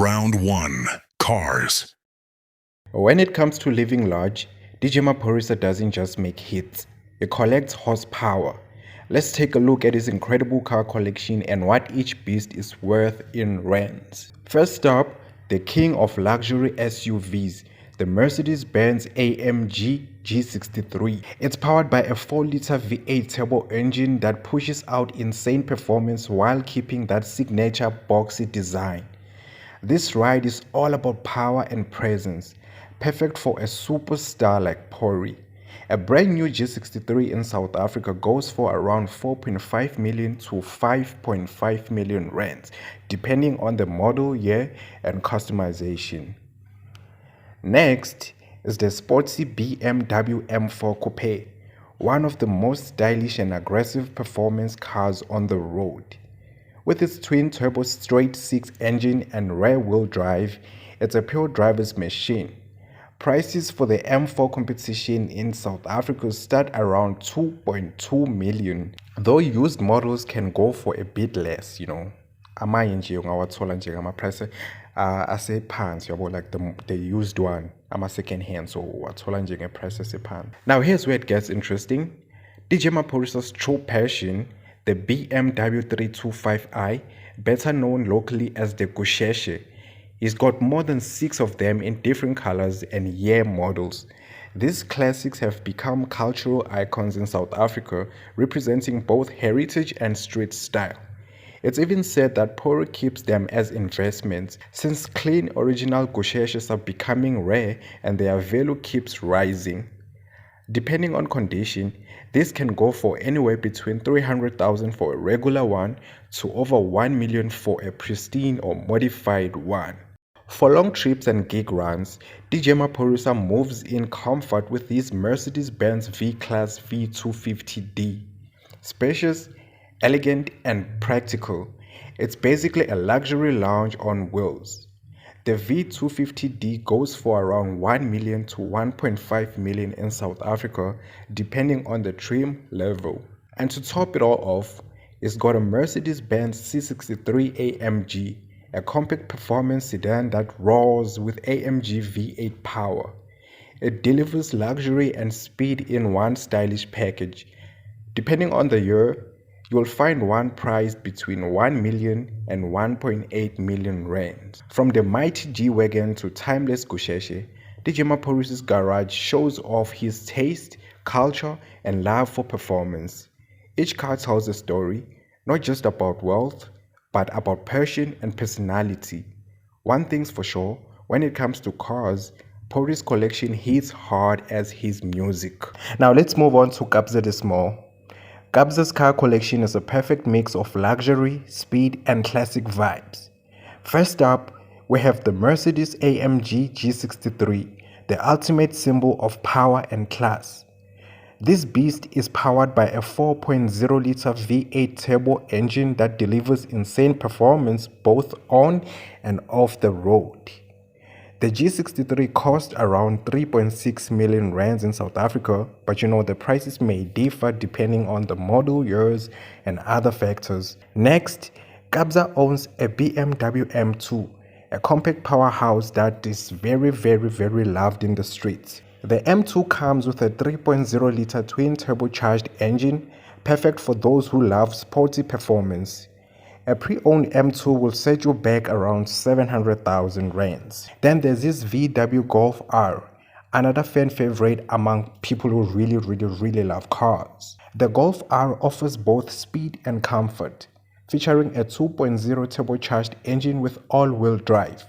Round 1. Cars. When it comes to living large, DJ Maphorisa doesn't just make hits, he collects horsepower. Let's take a look at his incredible car collection and what each beast is worth in rands. First up, the king of luxury SUVs, the Mercedes-Benz AMG G63. It's powered by a 4-liter V8 turbo engine that pushes out insane performance while keeping that signature boxy design. This ride is all about power and presence, perfect for a superstar like Pori. A brand new G63 in South Africa goes for around 4.5 million to 5.5 million rands, depending on the model, year, and customization. Next is the sportsy BMW M4 Coupe, one of the most stylish and aggressive performance cars on the road. With its twin-turbo straight-six engine and rear-wheel drive, it's a pure driver's machine. Prices for the M4 competition in South Africa start around 2.2 million, though used models can go for a bit less, Amanye nje ungawathola nje ngamaprice asephansi yabo, like the used one, ama-second hand, so wathola nje ngeprice asephansi. Now here's where it gets interesting. DJ Maphorisa's true passion, the BMW 325i, better known locally as the Gusheshe. He's got more than 6 of them in different colors and year models. These classics have become cultural icons in South Africa, representing both heritage and street style. It's even said that Pori keeps them as investments, since clean original Gusheshes are becoming rare and their value keeps rising. Depending on condition, this can go for anywhere between 300,000 for a regular one to over 1 million for a pristine or modified one. For long trips and gig runs, DJ Maphorisa moves in comfort with his Mercedes-Benz V-Class V250D. Spacious, elegant, and practical, it's basically a luxury lounge on wheels. The V250D goes for around 1 million to 1.5 million in South Africa, depending on the trim level. And to top it all off, it's got a Mercedes-Benz C63 AMG, a compact performance sedan that roars with AMG V8 power. It delivers luxury and speed in one stylish package. Depending on the year, you'll find one priced between 1 million and 1.8 million rands. From the mighty G-Wagon to timeless Gusheshe, DJ Maphorisa's garage shows off his taste, culture, and love for performance. Each car tells a story, not just about wealth, but about passion and personality. One thing's for sure, when it comes to cars, Pori's collection hits hard as his music. Now let's move on to Kabza De Small. Kabza's car collection is a perfect mix of luxury, speed, and classic vibes. First up, we have the Mercedes AMG G63, the ultimate symbol of power and class. This beast is powered by a 4.0-liter V8 turbo engine that delivers insane performance both on and off the road. The G63 cost around 3.6 million rands in South Africa, but the prices may differ depending on the model, years, and other factors. Next, Kabza owns a BMW M2, a compact powerhouse that is very, very, very loved in the streets. The M2 comes with a 3.0-liter twin-turbocharged engine, perfect for those who love sporty performance. A pre-owned M2 will set you back around 700,000 rands. Then there's this VW Golf R, another fan favorite among people who really love cars. The Golf R offers both speed and comfort, featuring a 2.0 turbocharged engine with all-wheel drive.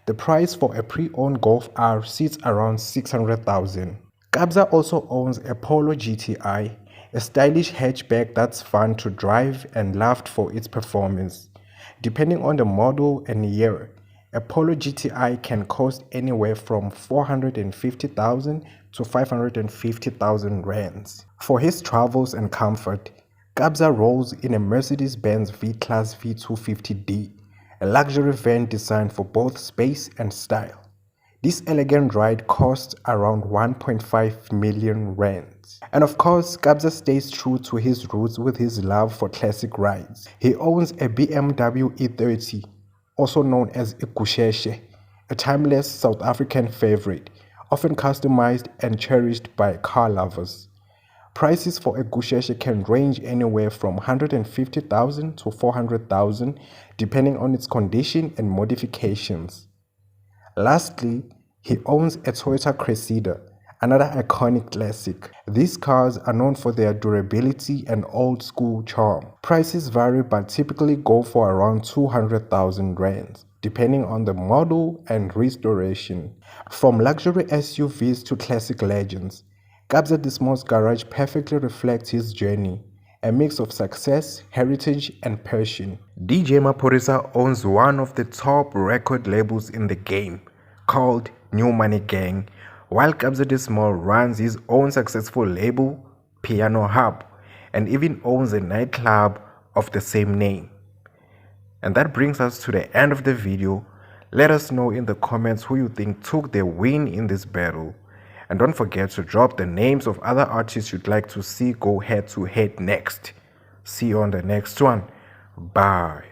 The price for a pre-owned Golf R sits around 600,000. Kabza also owns a Polo GTI, a stylish hatchback that's fun to drive and loved for its performance. Depending on the model and year, a Polo GTI can cost anywhere from 450,000 to 550,000 rands. For his travels and comfort, Kabza rolls in a Mercedes-Benz V-Class V250D, a luxury van designed for both space and style. This elegant ride costs around 1.5 million rands. And of course, Kabza stays true to his roots with his love for classic rides. He owns a BMW E30, also known as Igusheshe, a timeless South African favorite, often customized and cherished by car lovers. Prices for a Igusheshe can range anywhere from 150,000 to 400,000 depending on its condition and modifications. Lastly, he owns a Toyota Cressida, another iconic classic. These cars are known for their durability and old school charm. Prices vary but typically go for around 200,000 rands, depending on the model and restoration. From luxury SUVs to classic legends, Kabza De Small's garage perfectly reflects his journey, a mix of success, heritage, and passion. DJ Maphorisa owns one of the top record labels in the game, called New Money Gang, while Kabza De Small runs his own successful label, Piano Hub, and even owns a nightclub of the same name. And that brings us to the end of the video. Let us know in the comments who you think took the win in this battle. And don't forget to drop the names of other artists you'd like to see go head to head next. See you on the next one. Bye.